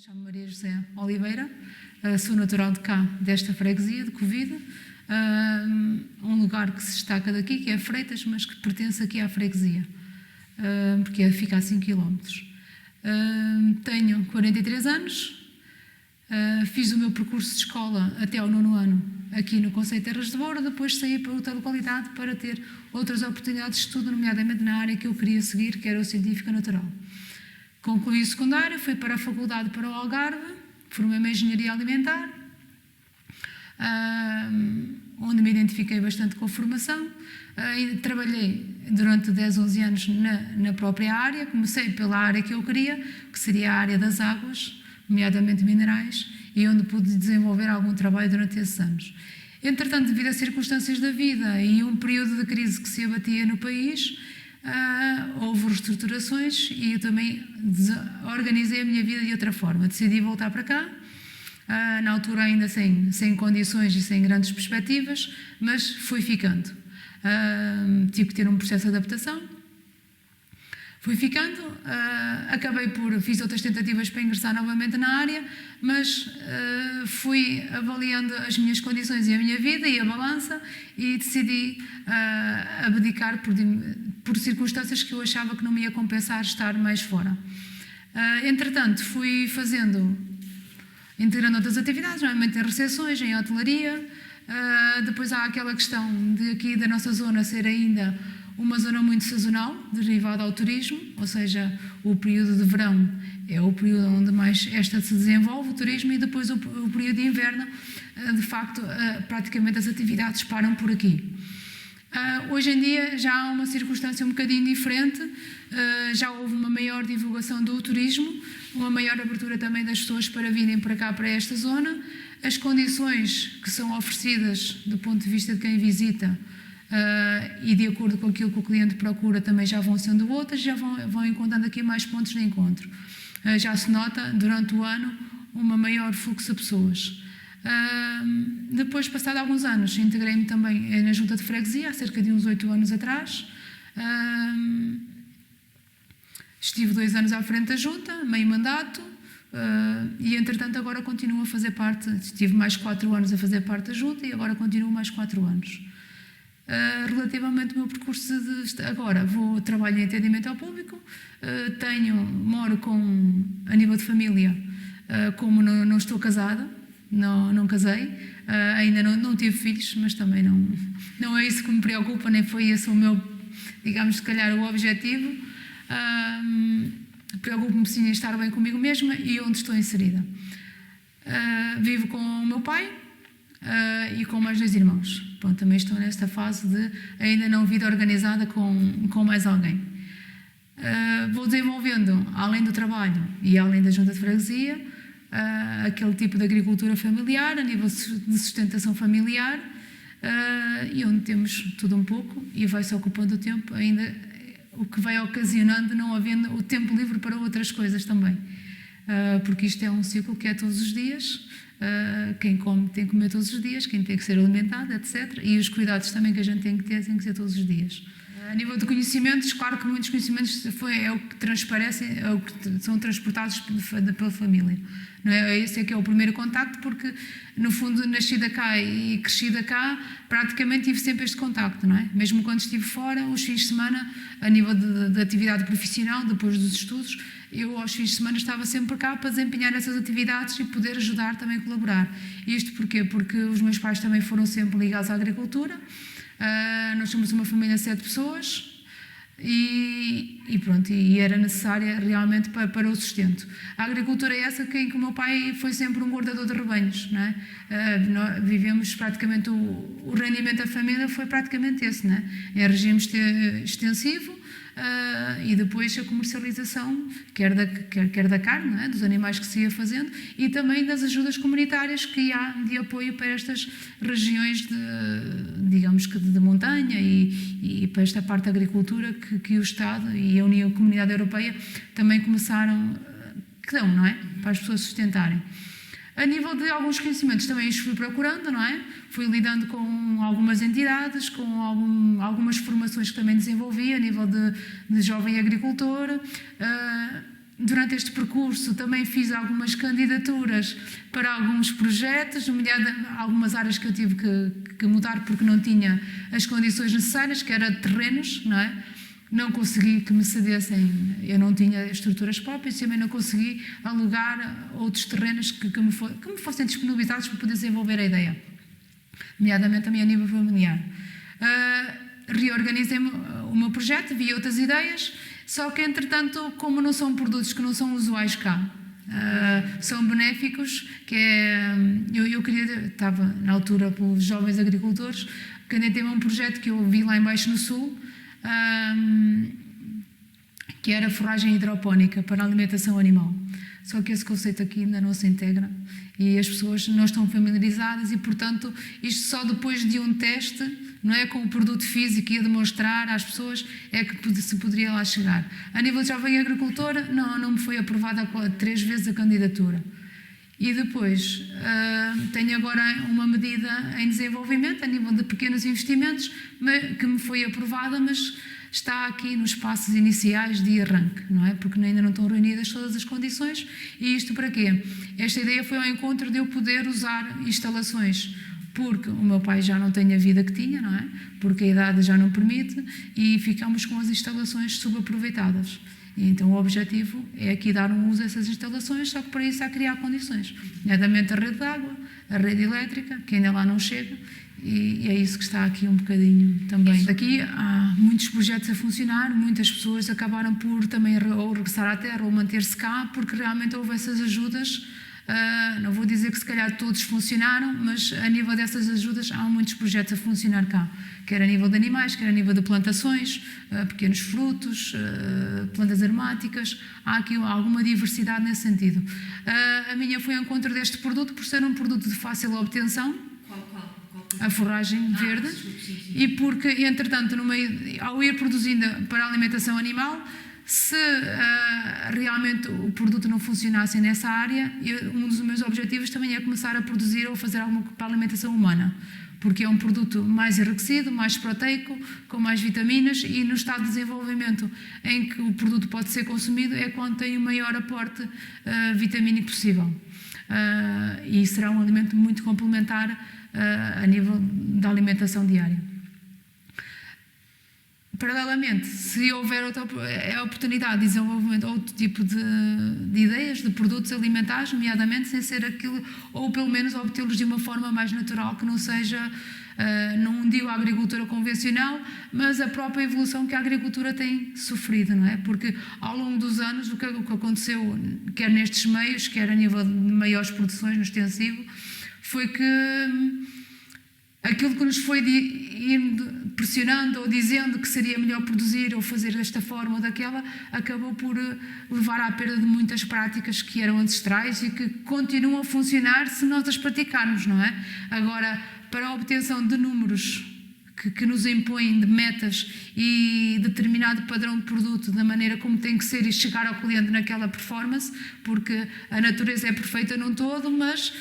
Chamo-me Maria José Oliveira, sou natural de cá, desta freguesia de Covide, um lugar que se destaca daqui, que é Freitas, mas que pertence aqui à freguesia, porque fica a 5 km. Tenho 43 anos, fiz o meu percurso de escola até ao 9º ano aqui no Concelho de Terras de Bora, depois saí para outra localidade para ter outras oportunidades de estudo, nomeadamente na área que eu queria seguir, que era o científico natural. Concluí o secundário, fui para a faculdade para o Algarve, formei-me em Engenharia Alimentar, onde me identifiquei bastante com a formação. Trabalhei durante 10, 11 anos na própria área. Comecei pela área que eu queria, que seria a área das águas, nomeadamente minerais, e onde pude desenvolver algum trabalho durante esses anos. Entretanto, devido a circunstâncias da vida e um período de crise que se abatia no país, houve reestruturações e eu também organizei a minha vida de outra forma. Decidi voltar para cá, na altura ainda sem condições e sem grandes perspectivas, mas fui ficando. Tive que ter um processo de adaptação. Fui ficando, fiz outras tentativas para ingressar novamente na área, mas fui avaliando as minhas condições e a minha vida e a balança e decidi abdicar por circunstâncias que eu achava que não me ia compensar estar mais fora. Entretanto, fui integrando outras atividades, normalmente em recepções, em hotelaria. Depois há aquela questão de aqui da nossa zona ser ainda uma zona muito sazonal, derivada ao turismo, ou seja, o período de verão é o período onde mais esta se desenvolve, o turismo, e depois o período de inverno, de facto, praticamente as atividades param por aqui. Hoje em dia já há uma circunstância um bocadinho diferente, já houve uma maior divulgação do turismo, uma maior abertura também das pessoas para virem para cá, para esta zona. As condições que são oferecidas do ponto de vista de quem visita e de acordo com aquilo que o cliente procura também já vão sendo outras, já vão encontrando aqui mais pontos de encontro. Já se nota durante o ano uma maior fluxo de pessoas. Depois, passado alguns anos, integrei-me também na Junta de Freguesia, há cerca de uns 8 anos atrás. Estive 2 anos à frente da Junta, meio mandato, e entretanto agora continuo a fazer parte, estive mais 4 anos a fazer parte da Junta e agora continuo mais 4 anos. Relativamente ao meu percurso agora, trabalho em atendimento ao público, moro a nível de família, como não estou casada, não casei, ainda não tive filhos, mas também não é isso que me preocupa, nem foi esse o meu, digamos, se calhar o objetivo. Preocupo-me sim em estar bem comigo mesma e onde estou inserida. Vivo com o meu pai e com mais 2 irmãos. Pronto, também estou nesta fase de ainda não vida organizada com mais alguém. Vou desenvolvendo, além do trabalho e além da Junta de Freguesia, aquele tipo de agricultura familiar, a nível de sustentação familiar, e onde temos tudo um pouco e vai-se ocupando o tempo, ainda o que vai ocasionando não havendo o tempo livre para outras coisas também. Porque isto é um ciclo que é todos os dias, quem come tem que comer todos os dias, quem tem que ser alimentado, etc. E os cuidados também que a gente tem que ter têm que ser todos os dias. A nível de conhecimentos, claro que muitos conhecimentos é o que transparecem, é o que são transportados pela família. Não é? Esse é que é o primeiro contacto, porque no fundo nascida cá e crescida cá, praticamente tive sempre este contacto, não é? Mesmo quando estive fora, os fins de semana, a nível de atividade profissional, depois dos estudos, eu aos fins de semana estava sempre cá para desempenhar essas atividades e poder ajudar também a colaborar. Isto porquê? Porque os meus pais também foram sempre ligados à agricultura. Nós somos uma família de 7 pessoas e pronto, e era necessária realmente para o sustento. A agricultura é essa que o meu pai foi sempre um guardador de rebanhos, não é? Nós vivemos praticamente, o rendimento da família foi praticamente esse, não é? Em regime extensivo. E depois a comercialização, quer da carne, não é? Dos animais que se ia fazendo, e também das ajudas comunitárias que há de apoio para estas regiões digamos que de montanha e para esta parte da agricultura que o Estado e a Comunidade Europeia também começaram, que dão, não é? Para as pessoas sustentarem. A nível de alguns conhecimentos também os fui procurando, não é? Fui lidando com algumas entidades, com algumas formações que também desenvolvi a nível de jovem agricultor, durante este percurso também fiz algumas candidaturas para alguns projetos, nomeadamente algumas áreas que eu tive que mudar porque não tinha as condições necessárias, que era terrenos, não é? Não consegui que me cedessem, eu não tinha estruturas próprias, também não consegui alugar outros terrenos que me fossem disponibilizados para poder desenvolver a ideia, nomeadamente também a nível familiar. Reorganizei o meu projeto, vi outras ideias, só que entretanto, como não são produtos que não são usuais cá, são benéficos, eu queria, estava na altura pelos jovens agricultores, candidatei-me a um projeto que eu vi lá embaixo no sul, que era forragem hidropónica para a alimentação animal. Só que esse conceito aqui ainda não se integra e as pessoas não estão familiarizadas e, portanto, isto só depois de um teste, não é, com o produto físico e a demonstrar às pessoas é que se poderia lá chegar. A nível de jovem agricultor, não me foi aprovada 3 vezes a candidatura. E depois, tenho agora uma medida em desenvolvimento, a nível de pequenos investimentos, que me foi aprovada, mas está aqui nos passos iniciais de arranque, não é? Porque ainda não estão reunidas todas as condições. E isto para quê? Esta ideia foi ao encontro de eu poder usar instalações, porque o meu pai já não tem a vida que tinha, não é? Porque a idade já não permite e ficamos com as instalações subaproveitadas. E então o objetivo é aqui dar um uso a essas instalações, só que para isso há que criar condições, nomeadamente a rede de água, a rede elétrica, que ainda lá não chega, e é isso que está aqui um bocadinho também. Daqui há muitos projetos a funcionar, muitas pessoas acabaram por também ou regressar à terra ou manter-se cá, porque realmente houve essas ajudas. Não vou dizer que se calhar todos funcionaram, mas a nível dessas ajudas há muitos projetos a funcionar cá, quer a nível de animais, quer a nível de plantações, pequenos frutos, plantas aromáticas, há aqui alguma diversidade nesse sentido. A minha foi ao encontro deste produto por ser um produto de fácil obtenção, a forragem verde, e porque, entretanto, ao ir produzindo para a alimentação animal, se realmente o produto não funcionasse nessa área, um dos meus objetivos também é começar a produzir ou fazer alguma para a alimentação humana, porque é um produto mais enriquecido, mais proteico, com mais vitaminas, e no estado de desenvolvimento em que o produto pode ser consumido é quando tem o maior aporte vitamínico possível. E será um alimento muito complementar a nível da alimentação diária. Paralelamente, se houver outra oportunidade de desenvolvimento de outro tipo de ideias, de produtos alimentares, nomeadamente, sem ser aquilo, ou pelo menos obtê-los de uma forma mais natural, que não seja, não digo a agricultura convencional, mas a própria evolução que a agricultura tem sofrido, não é? Porque ao longo dos anos, o que aconteceu, quer nestes meios, quer a nível de maiores produções no extensivo, foi que aquilo que nos foi indo pressionando ou dizendo que seria melhor produzir ou fazer desta forma ou daquela, acabou por levar à perda de muitas práticas que eram ancestrais e que continuam a funcionar se nós as praticarmos, não é? Agora, para a obtenção de números que nos impõem de metas e determinado padrão de produto da maneira como tem que ser e chegar ao cliente naquela performance, porque a natureza é perfeita num todo, mas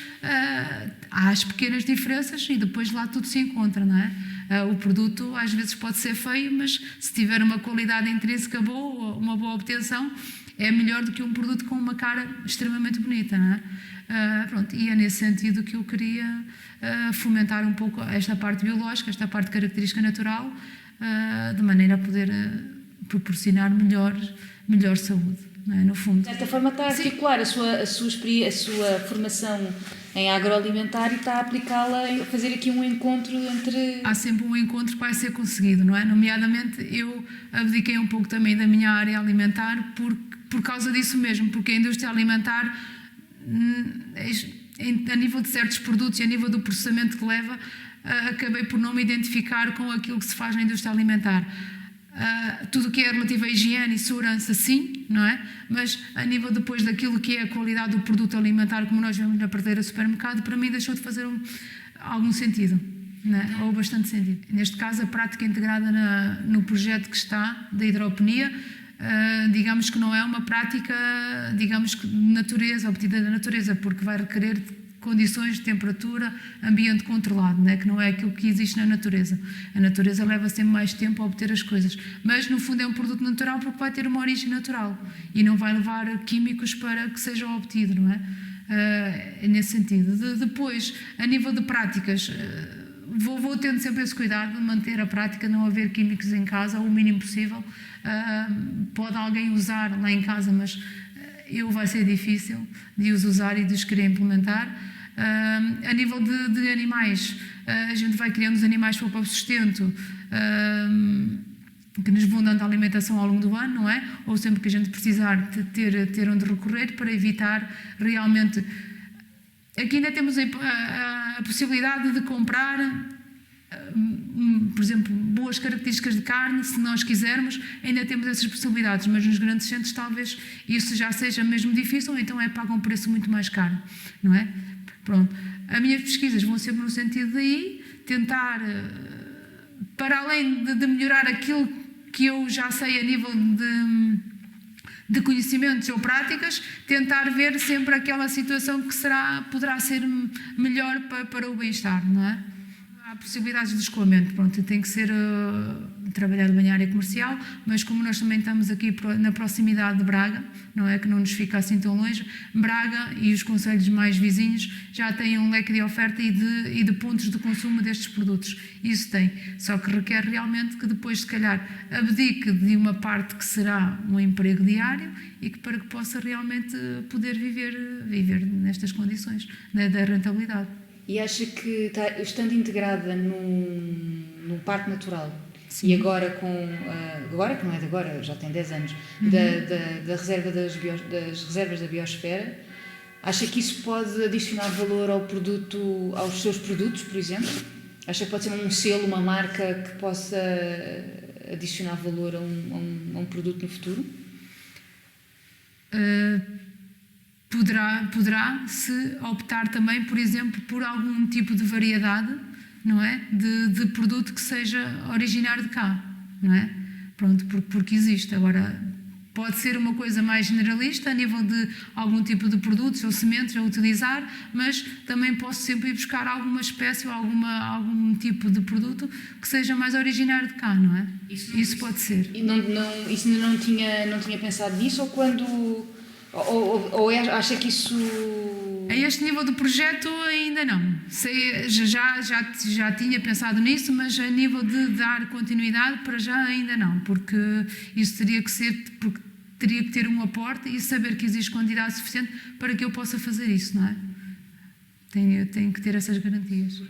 há as pequenas diferenças e depois lá tudo se encontra, não é? O produto às vezes pode ser feio, mas se tiver uma qualidade intrínseca boa, uma boa obtenção, é melhor do que um produto com uma cara extremamente bonita, não é? Pronto, e é nesse sentido que eu queria fomentar um pouco esta parte biológica, esta parte de característica natural, de maneira a poder proporcionar melhor saúde, não é? No fundo. De certa forma está a articular a sua formação em agroalimentar e está a aplicá-la, a fazer aqui um encontro entre... Há sempre um encontro que vai ser conseguido, não é? Nomeadamente, eu abdiquei um pouco também da minha área alimentar por causa disso mesmo, porque a indústria alimentar, a nível de certos produtos e a nível do processamento que leva, acabei por não me identificar com aquilo que se faz na indústria alimentar. Tudo o que é relativo à higiene e segurança, sim, não é? Mas a nível depois daquilo que é a qualidade do produto alimentar, como nós vemos na prateleira do supermercado, para mim deixou de fazer algum sentido, não é? Ou bastante sentido. Neste caso, a prática integrada no projeto que está, da hidroponia, digamos que não é uma prática, digamos que de natureza, obtida da natureza, porque vai requerer condições de temperatura, ambiente controlado, né? Que não é aquilo que existe na natureza. A natureza leva sempre mais tempo a obter as coisas, mas no fundo é um produto natural porque vai ter uma origem natural e não vai levar químicos para que seja obtido, não é? Nesse sentido. Depois, a nível de práticas, vou tendo sempre esse cuidado de manter a prática, não haver químicos em casa, o mínimo possível. Pode alguém usar lá em casa, mas vai ser difícil de os usar e de os querer implementar. A nível de animais, a gente vai criando os animais para o próprio sustento, que nos vão dando alimentação ao longo do ano, não é? Ou sempre que a gente precisar de ter onde recorrer para evitar realmente... Aqui ainda temos a possibilidade de comprar, por exemplo, boas características de carne, se nós quisermos, ainda temos essas possibilidades, mas nos grandes centros talvez isso já seja mesmo difícil, ou então paga um preço muito mais caro, não é? Pronto. As minhas pesquisas vão sempre no sentido de aí tentar, para além de melhorar aquilo que eu já sei a nível de conhecimentos ou práticas, tentar ver sempre aquela situação que poderá ser melhor para o bem-estar, não é? Há possibilidades de escoamento, pronto, tem que ser trabalhado em área comercial, mas como nós também estamos aqui na proximidade de Braga, não é que não nos fica assim tão longe, Braga e os concelhos mais vizinhos já têm um leque de oferta e de pontos de consumo destes produtos. Isso tem, só que requer realmente que depois, se calhar, abdique de uma parte que será um emprego diário e que para que possa realmente poder viver nestas condições, né, da rentabilidade. E acha que, estando integrada num parque natural, sim, e agora que não é de agora, já tem 10 anos, da reserva das reservas da biosfera, acha que isso pode adicionar valor aos seus produtos, por exemplo? Acha que pode ser um selo, uma marca que possa adicionar valor a um produto no futuro? Poderá se optar também, por exemplo, por algum tipo de variedade, não é? De produto que seja originário de cá, não é? Pronto, porque existe. Agora, pode ser uma coisa mais generalista a nível de algum tipo de produtos ou sementes a utilizar, mas também posso sempre ir buscar alguma espécie ou algum tipo de produto que seja mais originário de cá, não é? Isso pode ser. E isso não tinha pensado nisso, ou quando... Ou acha que isso... A este nível do projeto ainda não. Já tinha pensado nisso, mas a nível de dar continuidade para já ainda não, porque isso teria que ter um aporte e saber que existe quantidade suficiente para que eu possa fazer isso, não é? Tenho que ter essas garantias.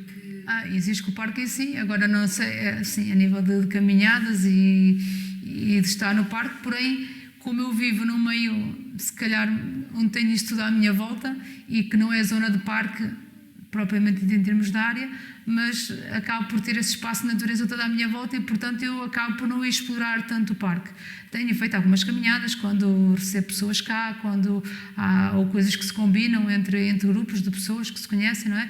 Existe com o parque em si, agora não sei, assim, a nível de caminhadas e de estar no parque, porém, como eu vivo num meio, se calhar, onde tenho isto tudo à minha volta e que não é zona de parque propriamente em termos de área, mas acabo por ter esse espaço de natureza toda à minha volta e, portanto, eu acabo por não ir explorar tanto o parque. Tenho feito algumas caminhadas quando recebo pessoas cá, quando ou coisas que se combinam entre grupos de pessoas que se conhecem, não é?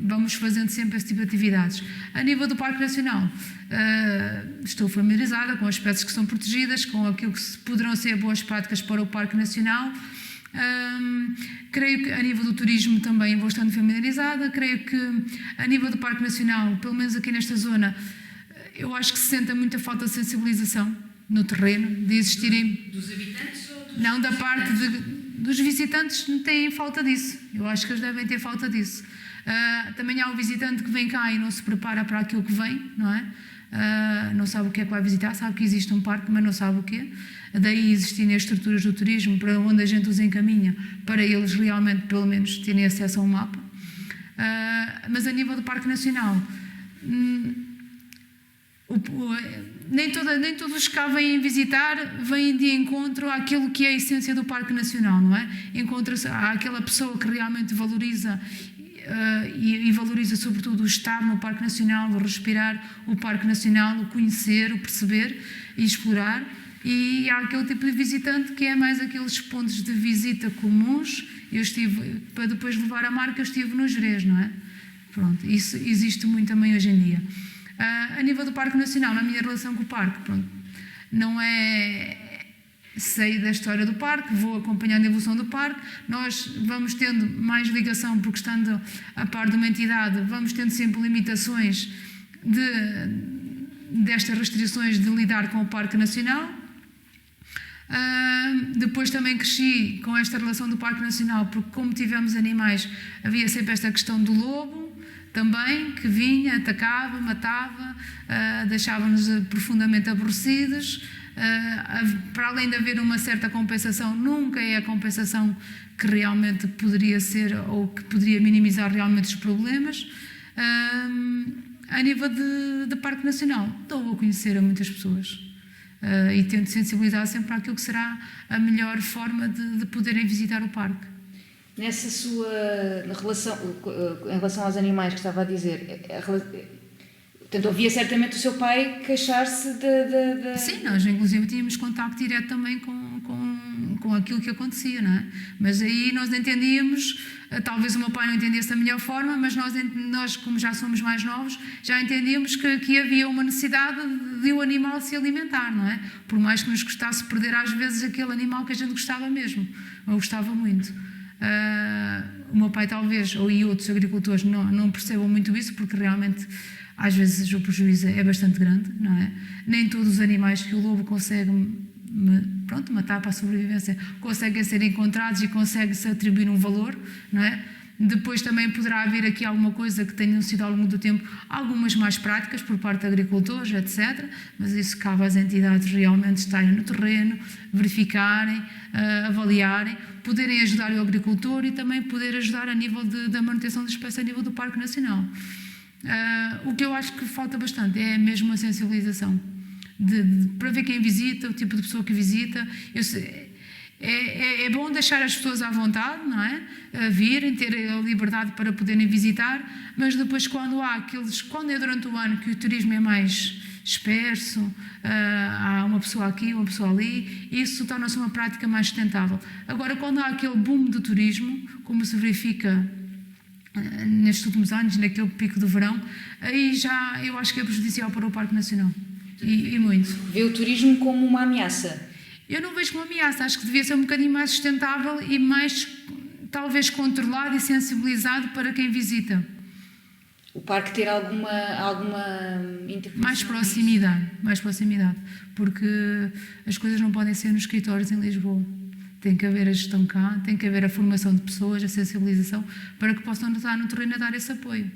Vamos fazendo sempre esse tipo de atividades. A nível do Parque Nacional, estou familiarizada com as espécies que são protegidas, com aquilo que poderão ser boas práticas para o Parque Nacional. Creio que a nível do turismo também vou estando familiarizada. Creio que a nível do Parque Nacional, pelo menos aqui nesta zona, eu acho que se sente muita falta de sensibilização no terreno, de existirem... Dos habitantes ou dos... Não, da parte dos visitantes têm falta disso. Eu acho que eles devem ter falta disso. Também há o visitante que vem cá e não se prepara para aquilo que vem, não é? Não sabe o que é que vai visitar, sabe que existe um parque, mas não sabe o quê. Daí existirem as estruturas do turismo para onde a gente os encaminha, para eles realmente, pelo menos, terem acesso a um mapa. Mas a nível do Parque Nacional, nem todos os que cá vêm visitar vêm de encontro àquilo que é a essência do Parque Nacional, não é? Há aquela pessoa que realmente valoriza e valoriza sobretudo o estar no Parque Nacional, o respirar o Parque Nacional, o conhecer, o perceber e explorar. E há aquele tipo de visitante que é mais aqueles pontos de visita comuns. Eu estive, para depois levar a marca, eu estive no Gerês, não é? Pronto, isso existe muito também hoje em dia. A nível do Parque Nacional, na minha relação com o parque, pronto, não é... sei da história do parque, vou acompanhando a evolução do parque, nós vamos tendo mais ligação, porque estando a par de uma entidade, vamos tendo sempre limitações destas restrições de lidar com o Parque Nacional. Depois também cresci com esta relação do Parque Nacional, porque como tivemos animais, havia sempre esta questão do lobo, também, que vinha, atacava, matava, deixava-nos profundamente aborrecidos. Para além de haver uma certa compensação, nunca é a compensação que realmente poderia ser ou que poderia minimizar realmente os problemas. A nível de Parque Nacional, estou a conhecer a muitas pessoas e tento sensibilizar sempre para aquilo que será a melhor forma de poderem visitar o parque. Nessa sua relação, em relação aos animais que estava a dizer, portanto, ouvia certamente o seu pai queixar-se de... Sim, nós inclusive tínhamos contacto direto também com aquilo que acontecia, não é? Mas aí nós entendíamos, talvez o meu pai não entendesse da melhor forma, mas nós como já somos mais novos, já entendíamos que aqui havia uma necessidade de o animal se alimentar, não é? Por mais que nos gostasse perder às vezes aquele animal que a gente gostava mesmo, ou gostava muito. O meu pai talvez, e outros agricultores não percebam muito isso, porque realmente às vezes o prejuízo é bastante grande, não é? Nem todos os animais que o lobo consegue matar para a sobrevivência conseguem ser encontrados e consegue-se atribuir um valor, não é? Depois também poderá haver aqui alguma coisa que tenham sido ao longo do tempo algumas mais práticas por parte de agricultores, etc. Mas isso cabe às entidades realmente estarem no terreno, verificarem, avaliarem, poderem ajudar o agricultor e também poder ajudar a nível da manutenção da espécie a nível do Parque Nacional. O que eu acho que falta bastante é mesmo a sensibilização para ver quem visita, o tipo de pessoa que visita. É bom deixar as pessoas à vontade, não é? Virem, ter a liberdade para poderem visitar, mas depois quando é durante o ano que o turismo é mais disperso, há uma pessoa aqui, uma pessoa ali, isso torna-se uma prática mais sustentável. Agora, quando há aquele boom do turismo, como se verifica nestes últimos anos, naquele pico do verão, aí já eu acho que é prejudicial para o Parque Nacional. E muito. Vê o turismo como uma ameaça? Eu não vejo como ameaça, acho que devia ser um bocadinho mais sustentável e mais, talvez, controlado e sensibilizado para quem visita. O parque ter alguma mais proximidade, porque as coisas não podem ser nos escritórios em Lisboa. Tem que haver a gestão cá, tem que haver a formação de pessoas, a sensibilização, para que possam estar no terreno a dar esse apoio.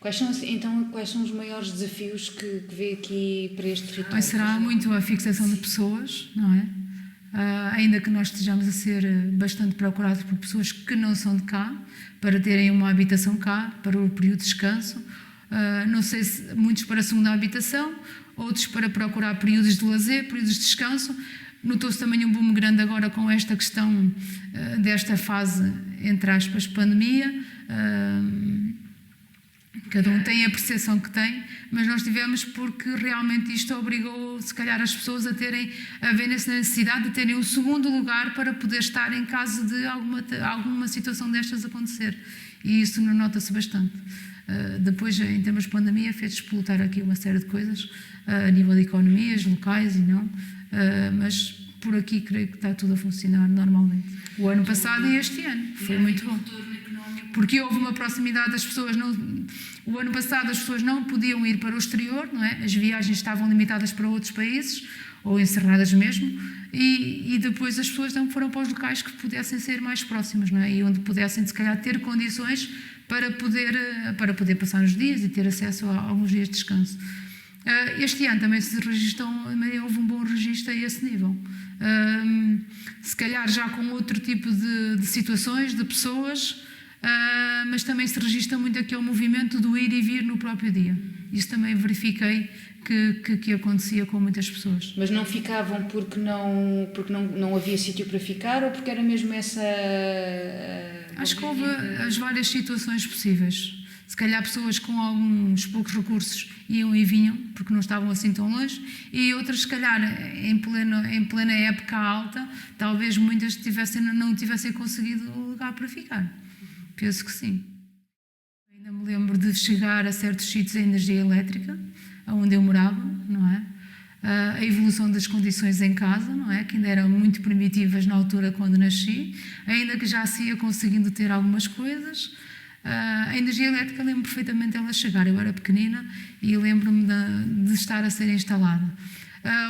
Quais são os maiores desafios que vê aqui para este território? Será muito a fixação de pessoas, não é? Ainda que nós estejamos a ser bastante procurados por pessoas que não são de cá, para terem uma habitação cá, para o período de descanso. Não sei se muitos para a segunda habitação, outros para procurar períodos de lazer, períodos de descanso. Notou-se também um boom grande agora com esta questão desta fase, entre aspas, pandemia. Cada um tem a percepção que tem, mas nós tivemos porque realmente isto obrigou, se calhar, as pessoas a verem-se na necessidade de terem um segundo lugar para poder estar em caso de alguma situação destas acontecer. E isso nota-se bastante. Depois, em termos de pandemia, fez explotar aqui uma série de coisas, a nível de economias locais e não, mas por aqui creio que está tudo a funcionar normalmente. O ano passado e este ano foi muito bom. Porque houve uma proximidade das pessoas. O ano passado as pessoas não podiam ir para o exterior, não é? As viagens estavam limitadas para outros países, ou encerradas mesmo, e depois as pessoas não foram para os locais que pudessem ser mais próximos, não é? E onde pudessem, se calhar, ter condições para poder passar os dias e ter acesso a alguns dias de descanso. Este ano também houve um bom registro a esse nível. Se calhar já com outro tipo de situações, de pessoas, mas também se registra muito aquele movimento do ir e vir no próprio dia. Isso também verifiquei que acontecia com muitas pessoas. Mas não ficavam porque não havia sítio para ficar ou porque era mesmo essa... Acho que houve as várias situações possíveis. Se calhar pessoas com alguns poucos recursos iam e vinham, porque não estavam assim tão longe, e outras, se calhar, em plena época alta, talvez muitas não tivessem conseguido lugar para ficar. Penso que sim. Ainda me lembro de chegar a certos sítios em energia elétrica, onde eu morava, não é? a evolução das condições em casa, não é? Que ainda eram muito primitivas na altura quando nasci, ainda que já se ia conseguindo ter algumas coisas. A energia elétrica, lembro perfeitamente ela chegar. Eu era pequenina e lembro-me de estar a ser instalada.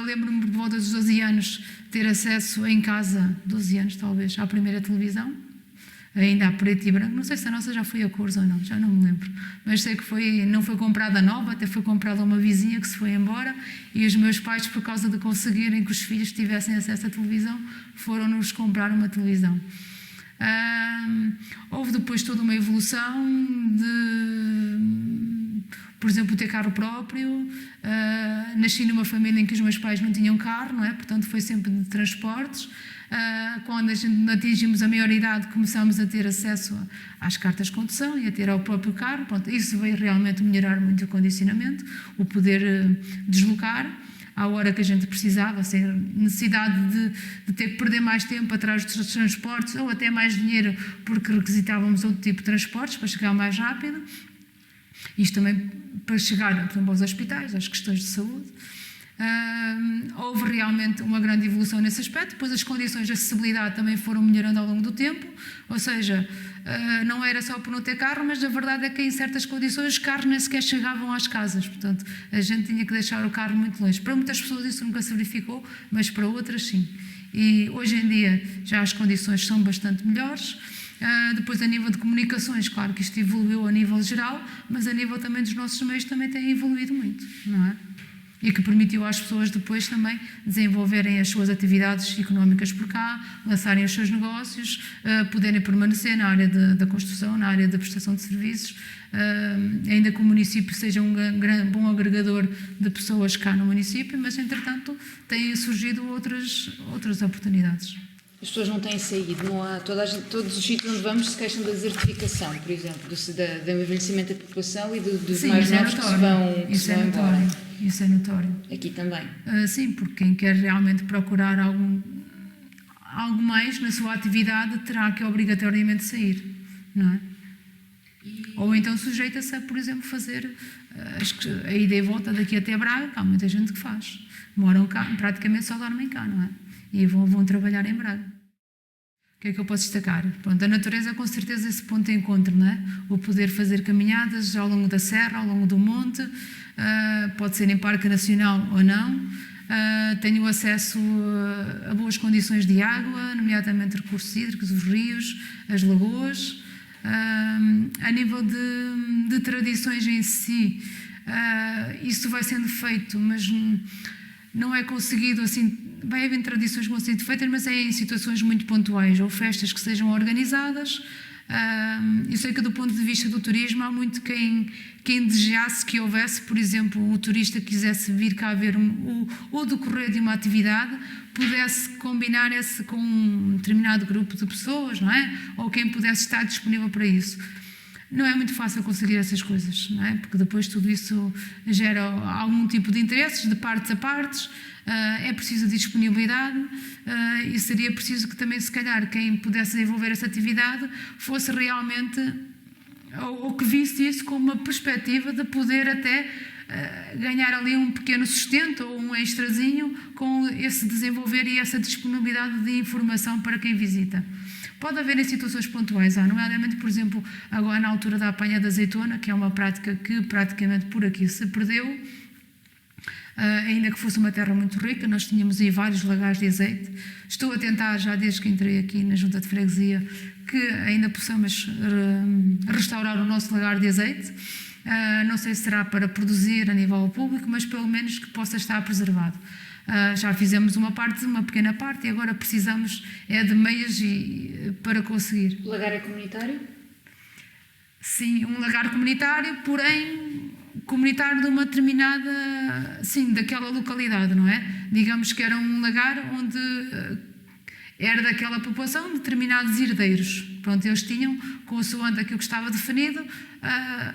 Lembro-me de volta dos 12 anos ter acesso em casa, 12 anos talvez, à primeira televisão, ainda a preto e branco. Não sei se a nossa já foi a cores ou não, já não me lembro, mas sei que não foi comprada nova, até foi comprada uma vizinha que se foi embora, e os meus pais, por causa de conseguirem que os filhos tivessem acesso à televisão, foram-nos comprar uma televisão. Houve depois toda uma evolução de, por exemplo, ter carro próprio. Nasci numa família em que os meus pais não tinham carro, não é? Portanto foi sempre de transportes. Quando a gente atingimos a maioridade, começámos a ter acesso às cartas de condução e a ter ao próprio carro. Pronto, isso veio realmente melhorar muito o condicionamento, o poder deslocar à hora que a gente precisava, sem necessidade de ter que perder mais tempo atrás dos transportes, ou até mais dinheiro, porque requisitávamos outro tipo de transportes para chegar mais rápido. Isto também para chegar, por exemplo, aos hospitais, às questões de saúde. Houve realmente uma grande evolução nesse aspecto. Depois as condições de acessibilidade também foram melhorando ao longo do tempo, ou seja, não era só por não ter carro, mas a verdade é que em certas condições os carros nem sequer chegavam às casas, portanto a gente tinha que deixar o carro muito longe. Para muitas pessoas isso nunca se verificou, mas para outras sim. E hoje em dia já as condições são bastante melhores. Depois a nível de comunicações, claro que isto evoluiu a nível geral, mas a nível também dos nossos meios também tem evoluído muito, não é? E que permitiu às pessoas depois também desenvolverem as suas atividades económicas por cá, lançarem os seus negócios, poderem permanecer na área da construção, na área da prestação de serviços, ainda que o município seja um bom agregador de pessoas cá no município, mas entretanto têm surgido outras oportunidades. As pessoas não têm saído, não há, todos os sítios onde vamos se queixam da desertificação, por exemplo, do envelhecimento da população e dos sim, mais novos que se vão embora. Isso é notório. Aqui também. Sim, porque quem quer realmente procurar algo mais na sua atividade terá que obrigatoriamente sair, não é? Ou então sujeita-se a, por exemplo, fazer a ida e volta daqui até Braga, que há muita gente que faz. Moram cá, praticamente só dormem cá, não é? E vão trabalhar em Braga. O que é que eu posso destacar? Pronto, a natureza com certeza esse ponto de encontro, não é? O poder fazer caminhadas ao longo da serra, ao longo do monte, pode ser em parque nacional ou não. Tenho acesso a boas condições de água, nomeadamente recursos hídricos, os rios, as lagoas. A nível de tradições em si, isso vai sendo feito, mas não é conseguido assim. Vai havendo tradições que vão sendo feitas, mas é em situações muito pontuais, ou festas que sejam organizadas. Eu sei que do ponto de vista do turismo há muito quem desejasse que houvesse, por exemplo, o turista que quisesse vir cá ver o decorrer de uma atividade, pudesse combinar esse com um determinado grupo de pessoas, não é? Ou quem pudesse estar disponível para isso. Não é muito fácil conseguir essas coisas, não é? Porque depois tudo isso gera algum tipo de interesses, de partes a partes, é preciso disponibilidade e seria preciso que também, se calhar, quem pudesse desenvolver essa atividade fosse realmente, ou que visse isso como uma perspectiva de poder até ganhar ali um pequeno sustento ou um extrazinho com esse desenvolver e essa disponibilidade de informação para quem visita. Pode haver em situações pontuais, nomeadamente, por exemplo, agora na altura da apanha da azeitona, que é uma prática que praticamente por aqui se perdeu, ainda que fosse uma terra muito rica, nós tínhamos aí vários lagares de azeite. Estou a tentar, já desde que entrei aqui na Junta de Freguesia, que ainda possamos restaurar o nosso lagar de azeite. Não sei se será para produzir a nível público, mas pelo menos que possa estar preservado. Já fizemos uma pequena parte, e agora precisamos de meios para conseguir. O lagar é comunitário? Sim, um lagar comunitário, porém comunitário de uma determinada, sim, daquela localidade, não é? Digamos que era um lagar onde era daquela população determinados herdeiros. Pronto, eles tinham, consoante aquilo que estava definido,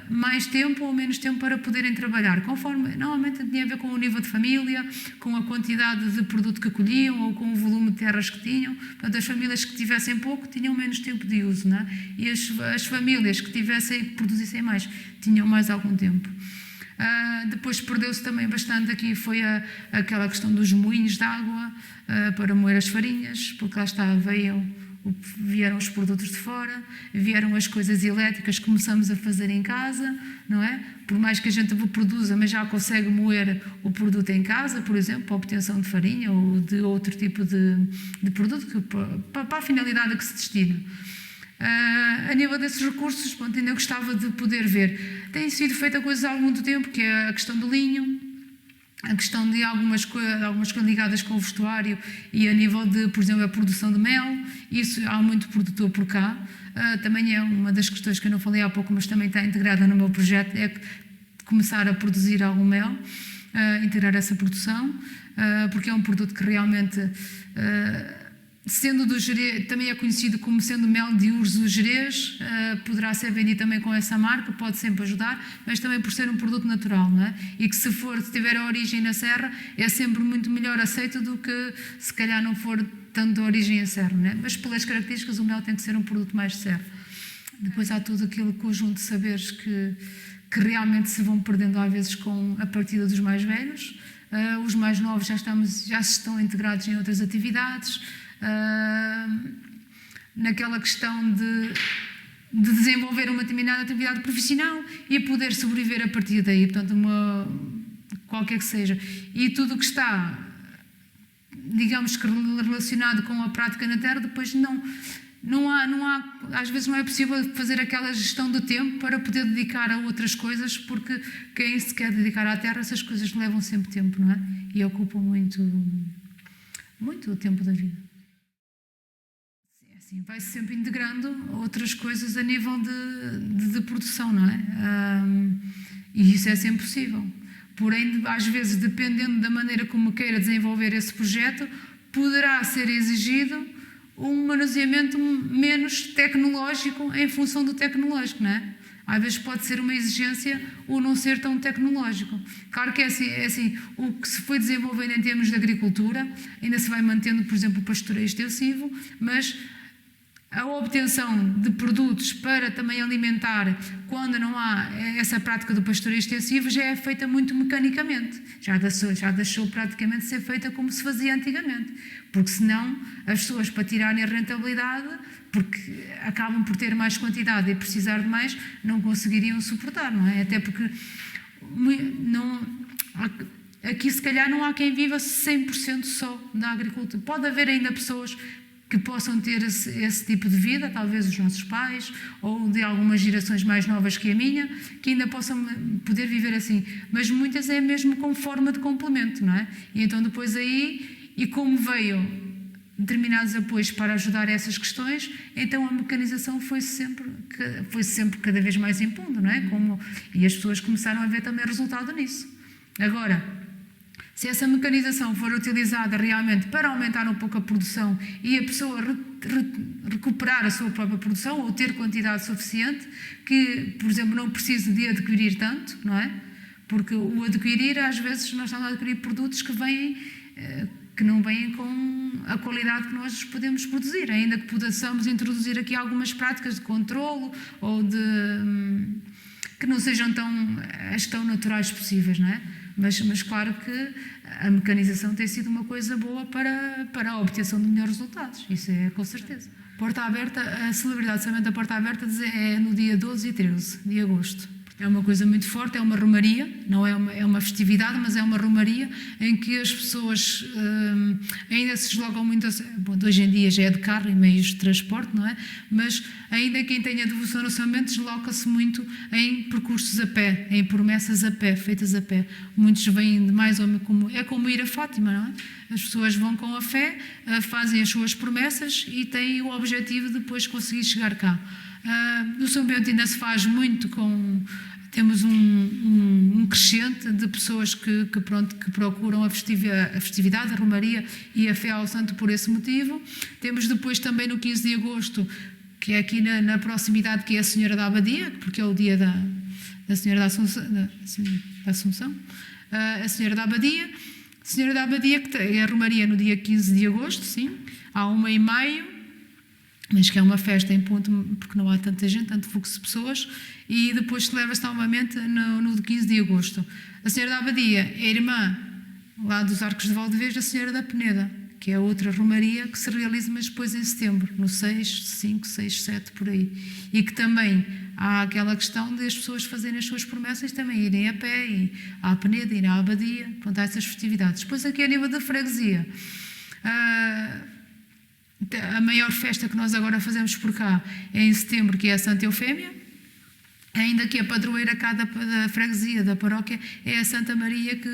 mais tempo ou menos tempo para poderem trabalhar, conforme, normalmente tinha a ver com o nível de família, com a quantidade de produto que colhiam ou com o volume de terras que tinham. Portanto, as famílias que tivessem pouco tinham menos tempo de uso, não é? E as famílias que produzissem mais tinham mais algum tempo. Depois perdeu-se também bastante aqui, foi aquela questão dos moinhos de água para moer as farinhas, porque lá está, vieram os produtos de fora, vieram as coisas elétricas que começamos a fazer em casa, não é? Por mais que a gente produza, mas já consegue moer o produto em casa, por exemplo, para a obtenção de farinha ou de outro tipo de produto, para a finalidade a que se destina. A nível desses recursos, ainda gostava de poder ver. Tem sido feita coisas há muito tempo, que é a questão do linho, a questão de algumas coisas ligadas com o vestuário e a nível de, por exemplo, a produção de mel. Isso há muito produtor por cá. Também é uma das questões que eu não falei há pouco, mas também está integrada no meu projeto, é começar a produzir algum mel, integrar essa produção, porque é um produto que realmente, sendo do Jerez, também é conhecido como sendo mel de urso do Jerez, poderá ser vendido também com essa marca, pode sempre ajudar, mas também por ser um produto natural, não é? E que se tiver a origem na serra, é sempre muito melhor aceito do que se calhar não for tanto de origem a serra, não é? Mas pelas características o mel tem que ser um produto mais de serra. Depois há todo aquele conjunto de saberes que realmente se vão perdendo às vezes com a partida dos mais velhos. Os mais novos já estão integrados em outras atividades. Naquela questão de desenvolver uma determinada atividade profissional e poder sobreviver a partir daí, portanto, qualquer que seja. E tudo o que está, digamos que relacionado com a prática na terra, depois não há, às vezes não é possível fazer aquela gestão do tempo para poder dedicar a outras coisas, porque quem se quer dedicar à terra, essas coisas levam sempre tempo, não é? E ocupam muito o tempo da vida. Assim, vai-se sempre integrando outras coisas a nível de produção, não é? E isso é sempre possível. Porém, às vezes, dependendo da maneira como queira desenvolver esse projeto, poderá ser exigido um manuseamento menos tecnológico em função do tecnológico, não é? Às vezes pode ser uma exigência o não ser tão tecnológico. Claro que é assim, o que se foi desenvolvendo em termos de agricultura, ainda se vai mantendo, por exemplo, o pastoreio extensivo, mas a obtenção de produtos para também alimentar, quando não há essa prática do pastoreio extensivo, já é feita muito mecanicamente. Já deixou praticamente de ser feita como se fazia antigamente. Porque senão as pessoas, para tirarem a rentabilidade, porque acabam por ter mais quantidade e precisar de mais, não conseguiriam suportar, não é? Até porque aqui se calhar não há quem viva 100% só da agricultura. Pode haver ainda pessoas que possam ter esse tipo de vida, talvez os nossos pais, ou de algumas gerações mais novas que a minha, que ainda possam poder viver assim. Mas muitas é mesmo como forma de complemento, não é? E então depois aí, e como veio determinados apoios para ajudar a essas questões, então a mecanização foi sempre cada vez mais impondo, não é? E as pessoas começaram a ver também resultado nisso. Agora, se essa mecanização for utilizada realmente para aumentar um pouco a produção e a pessoa recuperar a sua própria produção ou ter quantidade suficiente, que, por exemplo, não precise de adquirir tanto, não é? Porque o adquirir, às vezes, nós estamos a adquirir produtos que não vêm com a qualidade que nós podemos produzir, ainda que possamos introduzir aqui algumas práticas de controlo ou que não sejam tão naturais possíveis, não é? Mas claro que a mecanização tem sido uma coisa boa para a obtenção de melhores resultados, isso é com certeza. Porta Aberta, a celebridade de Samanta Porta Aberta é no dia 12 e 13 de agosto. É uma coisa muito forte, é uma romaria, não é uma festividade, mas é uma romaria em que as pessoas ainda se deslocam muito. Bom, hoje em dia já é de carro e meios de transporte, não é? Mas ainda quem tenha devoção no São Bento desloca-se muito em percursos a pé, em promessas a pé, feitas a pé. Muitos vêm de mais ou menos como ir a Fátima, não é? As pessoas vão com a fé, fazem as suas promessas e têm o objetivo de depois conseguir chegar cá. No São Bento ainda se faz muito temos um crescente de pessoas que procuram a festividade, a romaria e a fé ao santo por esse motivo. Temos depois também no 15 de agosto, que é aqui na proximidade, que é a Senhora da Abadia, porque é o dia da Senhora da Assunção, a Senhora da Abadia. Senhora da Abadia, que é a romaria no dia 15 de agosto, sim, à 1h30. mas que é uma festa em ponto, porque não há tanta gente, tanto fluxo de pessoas, e depois celebra-se novamente no 15 de agosto. A Senhora da Abadia é irmã lá dos Arcos de Valdevez da Senhora da Peneda, que é outra romaria que se realiza, mas depois em setembro, no 6, 5, 6, 7, por aí. E que também há aquela questão de as pessoas fazerem as suas promessas, também irem a pé, e à Peneda, irem à Abadia, pronto, há essas festividades. Depois aqui a nível da freguesia, a maior festa que nós agora fazemos por cá é em setembro, que é a Santa Eufémia, ainda que a padroeira cá da freguesia, da paróquia, é a Santa Maria, que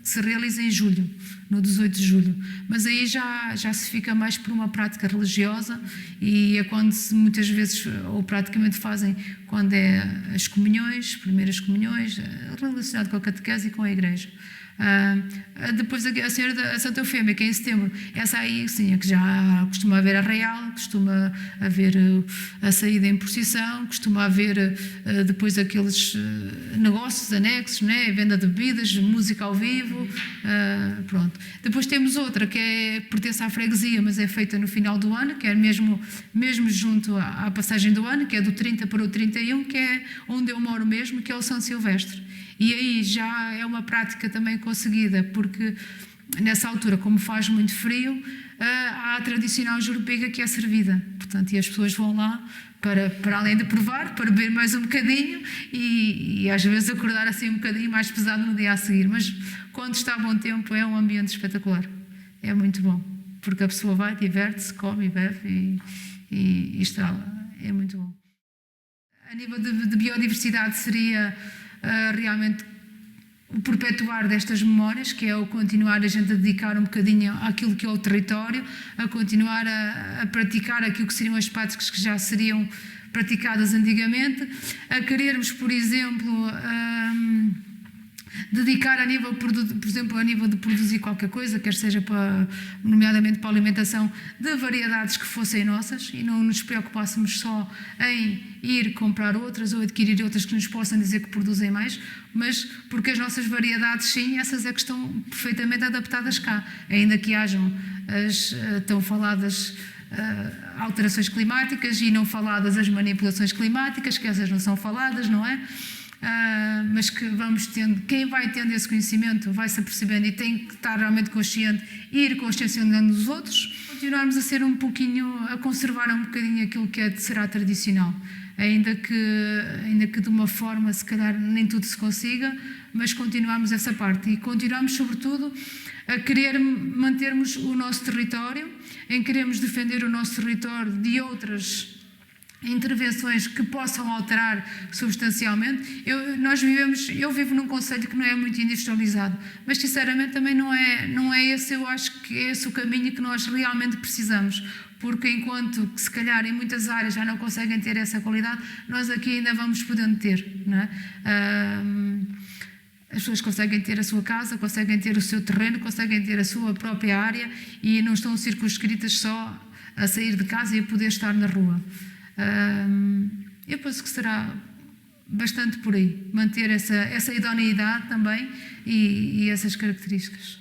se realiza em julho, no 18 de julho. Mas aí já se fica mais por uma prática religiosa, e é quando muitas vezes, ou praticamente fazem, quando é as comunhões, primeiras comunhões, relacionado com a catequese e com a igreja. Depois a Senhora a Santa Eufémia, que é em setembro, essa aí sim, é que já costuma haver arraial, costuma haver a saída em procissão, costuma haver depois aqueles negócios anexos, né? Venda de bebidas, música ao vivo, pronto. Depois temos outra que pertence à freguesia, mas é feita no final do ano, que é mesmo junto à passagem do ano, que é do 30 para o 31, que é onde eu moro mesmo, que é o São Silvestre. E aí já é uma prática também conseguida, porque nessa altura, como faz muito frio, há a tradicional jurupiga que é servida. Portanto, e as pessoas vão lá para além de provar, para beber mais um bocadinho e às vezes acordar assim um bocadinho mais pesado no dia a seguir. Mas quando está bom tempo é um ambiente espetacular. É muito bom, porque a pessoa vai, diverte-se, come e bebe e está lá. É muito bom. A nível de biodiversidade seria realmente o perpetuar destas memórias, que é o continuar a gente a dedicar um bocadinho àquilo que é o território, a continuar a praticar aquilo que seriam as práticas que já seriam praticadas antigamente, a querermos, por exemplo, dedicar a nível, por exemplo, a nível de produzir qualquer coisa, quer seja nomeadamente para a alimentação, de variedades que fossem nossas, e não nos preocupássemos só em ir comprar outras ou adquirir outras que nos possam dizer que produzem mais, mas porque as nossas variedades, sim, essas é que estão perfeitamente adaptadas cá, ainda que hajam as tão faladas alterações climáticas e não faladas as manipulações climáticas, que essas não são faladas, não é? Mas que vamos tendo, quem vai tendo esse conhecimento vai-se apercebendo e tem que estar realmente consciente e ir conscienciando os outros, continuarmos a ser um pouquinho, a conservar um bocadinho aquilo que será tradicional, ainda que de uma forma se calhar nem tudo se consiga, mas continuarmos essa parte e continuarmos sobretudo a querer mantermos o nosso território, em queremos defender o nosso território de outras intervenções que possam alterar substancialmente. Eu vivo num concelho que não é muito industrializado, mas sinceramente também não é esse, eu acho que é esse o caminho que nós realmente precisamos, porque enquanto que se calhar em muitas áreas já não conseguem ter essa qualidade, nós aqui ainda vamos podendo ter, não é? As pessoas conseguem ter a sua casa, conseguem ter o seu terreno, conseguem ter a sua própria área e não estão circunscritas só a sair de casa e a poder estar na rua. Eu penso que será bastante por aí, manter essa idoneidade também e essas características.